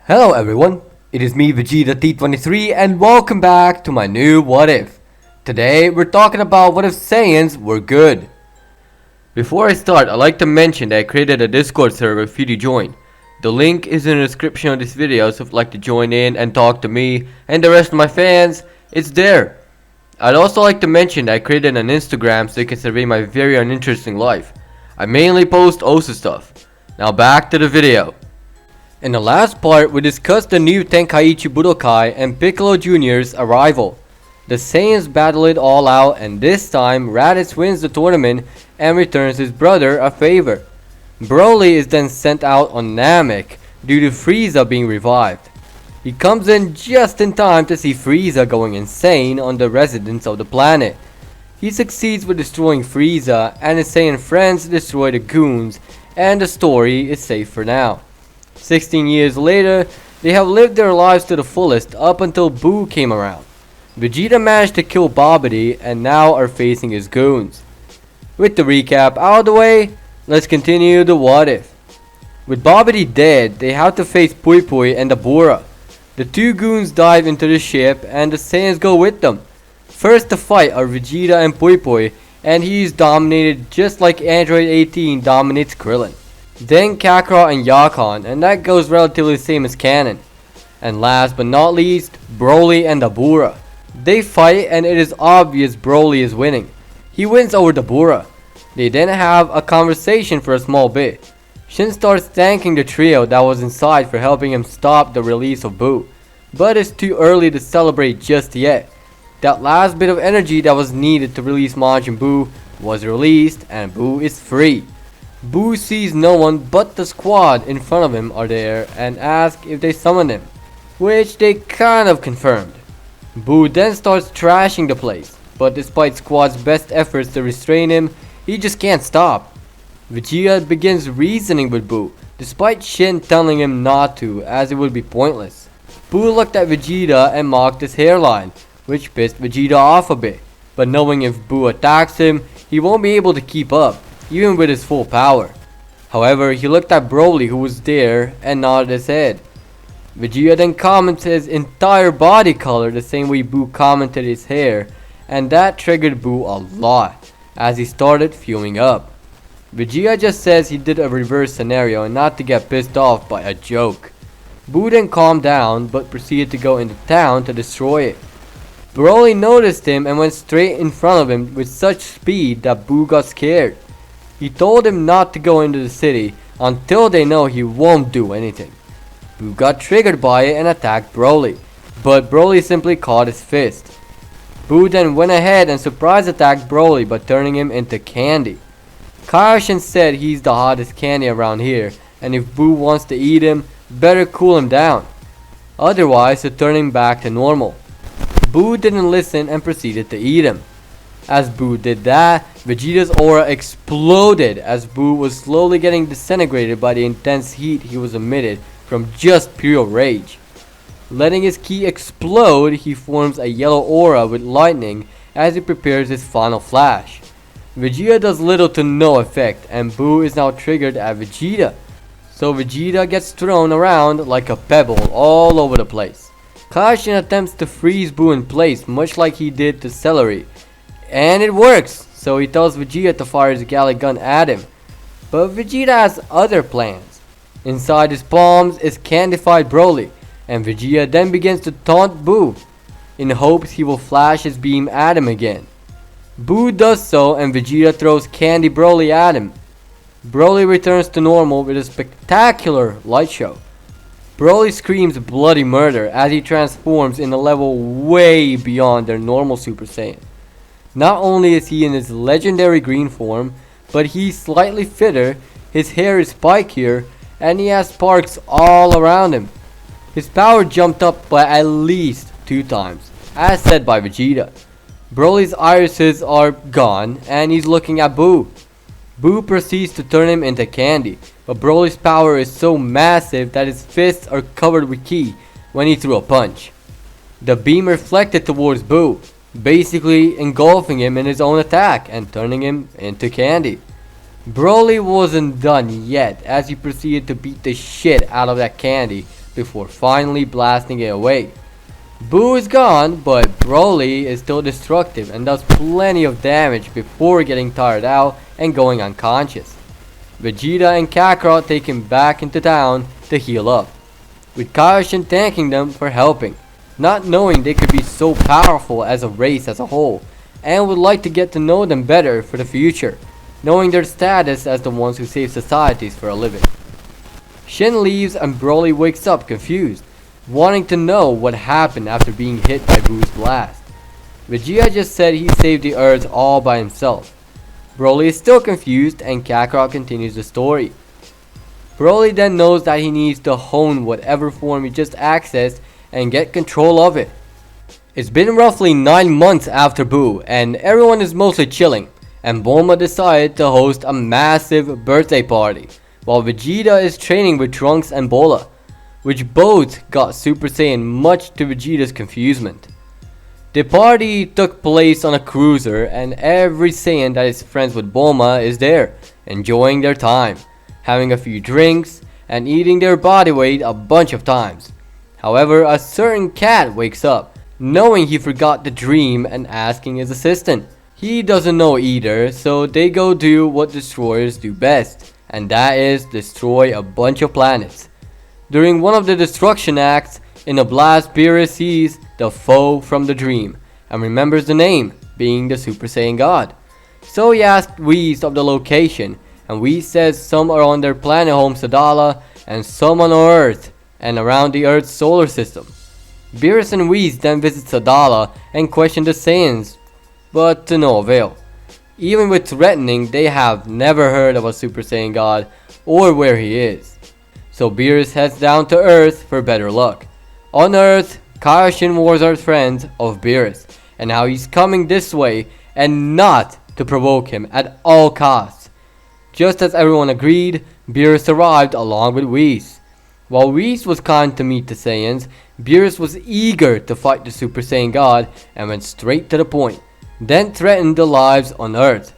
Hello everyone, it is me Vegeta T23 and welcome back to my new What If. Today we're talking about what if Saiyans were good. Before I start, I'd like to mention that I created a Discord server for you to join. The link is in the description of this video, so if you'd like to join in and talk to me and the rest of my fans, it's there. I'd also like to mention that I created an Instagram so you can survey my very uninteresting life. I mainly post Osu stuff. Now back to the video. In the last part, we discussed the new Tenkaichi Budokai and Piccolo Jr.'s arrival. The Saiyans battle it all out, and this time Raditz wins the tournament and returns his brother a favor. Broly is then sent out on Namek due to Frieza being revived. He comes in just in time to see Frieza going insane on the residents of the planet. He succeeds with destroying Frieza, and his Saiyan friends destroy the goons, and the story is safe for now. 16 years later, they have lived their lives to the fullest up until Boo came around. Vegeta managed to kill Bobbidi and now are facing his goons. With the recap out of the way, let's continue the what if. With Bobbidi dead, they have to face Pui Pui and Dabura. The two goons dive into the ship and the Saiyans go with them. First to fight are Vegeta and Pui Pui, and he is dominated just like Android 18 dominates Krillin. Then Kakarot and Yakon, and that goes relatively the same as canon. And last but not least, Broly and Dabura. They fight and it is obvious Broly is winning. He wins over Dabura. They then have a conversation for a small bit. Shin starts thanking the trio that was inside for helping him stop the release of Boo. But it's too early to celebrate just yet. That last bit of energy that was needed to release Majin Buu was released and Boo is free. Boo sees no one but the squad in front of him are there and asks if they summon him, which they kind of confirmed. Boo then starts trashing the place, but despite squad's best efforts to restrain him, he just can't stop. Vegeta begins reasoning with Boo, despite Shin telling him not to, as it would be pointless. Boo looked at Vegeta and mocked his hairline, which pissed Vegeta off a bit, but knowing if Boo attacks him, he won't be able to keep up, even with his full power. However, he looked at Broly who was there and nodded his head. Vegeta then comments his entire body color the same way Boo commented his hair, and that triggered Boo a lot, as he started fuming up. Vegeta just says he did a reverse scenario and not to get pissed off by a joke. Boo then calmed down but proceeded to go into town to destroy it. Broly noticed him and went straight in front of him with such speed that Boo got scared. He told him not to go into the city until they know he won't do anything. Boo got triggered by it and attacked Broly, but Broly simply caught his fist. Boo then went ahead and surprise attacked Broly by turning him into candy. Kaioshin said he's the hottest candy around here, and if Boo wants to eat him, better cool him down. Otherwise, to turn him back to normal. Boo didn't listen and proceeded to eat him. As Boo did that, Vegeta's aura exploded as Boo was slowly getting disintegrated by the intense heat he was emitted from just pure rage. Letting his ki explode, he forms a yellow aura with lightning as he prepares his final flash. Vegeta does little to no effect and Boo is now triggered at Vegeta. So Vegeta gets thrown around like a pebble all over the place. Kaioshin attempts to freeze Boo in place much like he did to Celery. And it works, so he tells Vegeta to fire his Gallic gun at him. But Vegeta has other plans. Inside his palms is candified Broly, and Vegeta then begins to taunt Boo, in hopes he will flash his beam at him again. Boo does so and Vegeta throws Candy Broly at him. Broly returns to normal with a spectacular light show. Broly screams bloody murder as he transforms in a level way beyond their normal Super Saiyan. Not only is he in his legendary green form, but he's slightly fitter, his hair is spikier, and he has sparks all around him. His power jumped up by at least 2 times, as said by Vegeta. Broly's irises are gone, and he's looking at Boo. Boo proceeds to turn him into candy, but Broly's power is so massive that his fists are covered with ki when he threw a punch. The beam reflected towards Boo, basically engulfing him in his own attack and turning him into candy. Broly wasn't done yet as he proceeded to beat the shit out of that candy before finally blasting it away. Boo is gone, but Broly is still destructive and does plenty of damage before getting tired out and going unconscious. Vegeta and Kakarot take him back into town to heal up, with Kaioshin thanking them for helping, not knowing they could be so powerful as a race as a whole, and would like to get to know them better for the future, knowing their status as the ones who save societies for a living. Shin leaves and Broly wakes up confused, wanting to know what happened after being hit by Boo's blast. Vegeta just said he saved the Earth all by himself. Broly is still confused and Kakarot continues the story. Broly then knows that he needs to hone whatever form he just accessed and get control of it. It's been roughly 9 months after Boo and everyone is mostly chilling, and Bulma decided to host a massive birthday party while Vegeta is training with Trunks and Bola, which both got Super Saiyan much to Vegeta's confusement. The party took place on a cruiser and every Saiyan that is friends with Bulma is there, enjoying their time, having a few drinks, and eating their body weight a bunch of times. However, a certain cat wakes up, knowing he forgot the dream and asking his assistant. He doesn't know either, so they go do what destroyers do best, and that is destroy a bunch of planets. During one of the destruction acts, in a blast Beerus sees the foe from the dream, and remembers the name, being the Super Saiyan God. So he asks Whis of the location, and Whis says some are on their planet home Sadala, and some on Earth, and around the Earth's solar system. Beerus and Whis then visit Sadala and question the Saiyans, but to no avail. Even with threatening, they have never heard of a Super Saiyan God or where he is. So Beerus heads down to Earth for better luck. On Earth, Kaioshin warns our friend of Beerus and how he's coming this way and not to provoke him at all costs. Just as everyone agreed, Beerus arrived along with Whis. While Whis was kind to meet the Saiyans, Beerus was eager to fight the Super Saiyan God and went straight to the point, then threatened the lives on Earth.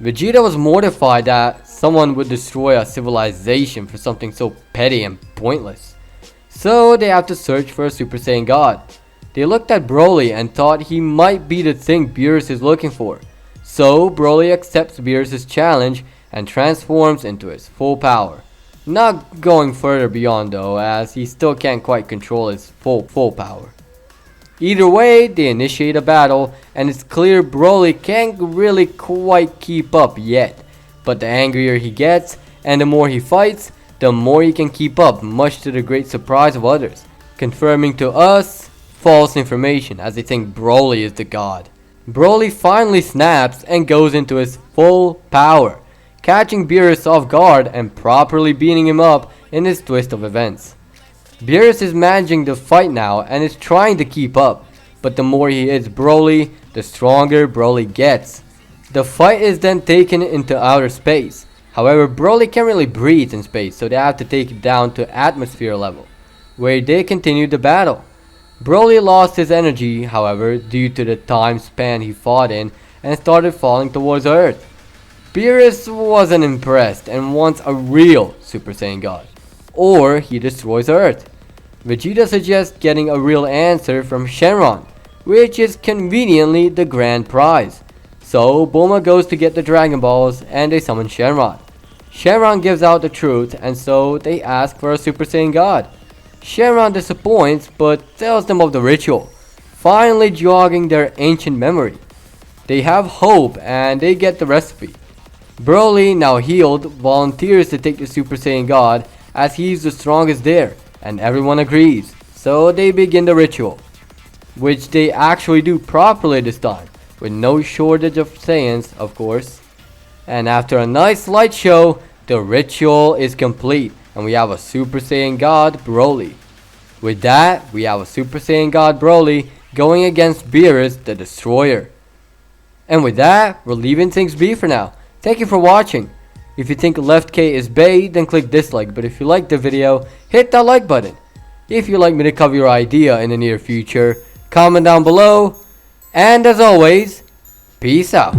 Vegeta was mortified that someone would destroy a civilization for something so petty and pointless. So they have to search for a Super Saiyan God. They looked at Broly and thought he might be the thing Beerus is looking for. So Broly accepts Beerus' challenge and transforms into his full power. Not going further beyond though, as he still can't quite control his full power. Either way, they initiate a battle, and it's clear Broly can't really quite keep up yet. But the angrier he gets, and the more he fights, the more he can keep up, much to the great surprise of others, confirming to us false information as they think Broly is the god. Broly finally snaps and goes into his full power, catching Beerus off guard and properly beating him up in this twist of events. Beerus is managing the fight now and is trying to keep up, but the more he hits Broly, the stronger Broly gets. The fight is then taken into outer space. However, Broly can't really breathe in space, so they have to take it down to atmosphere level, where they continue the battle. Broly lost his energy, however, due to the time span he fought in, and started falling towards Earth. Beerus wasn't impressed and wants a real Super Saiyan God, or he destroys Earth. Vegeta suggests getting a real answer from Shenron, which is conveniently the grand prize. So Bulma goes to get the Dragon Balls and they summon Shenron. Shenron gives out the truth and so they ask for a Super Saiyan God. Shenron disappoints but tells them of the ritual, finally jogging their ancient memory. They have hope and they get the recipe. Broly, now healed, volunteers to take the Super Saiyan God as he's the strongest there, and everyone agrees. So they begin the ritual, which they actually do properly this time, with no shortage of Saiyans, of course. And after a nice light show, the ritual is complete, and we have a Super Saiyan God Broly. With that, we have a Super Saiyan God Broly going against Beerus the Destroyer. And with that, we're leaving things be for now. Thank you for watching. If you think Left K is bait, then click dislike, but if you liked the video, hit that like button. If you'd like me to cover your idea in the near future, comment down below. And as always, peace out.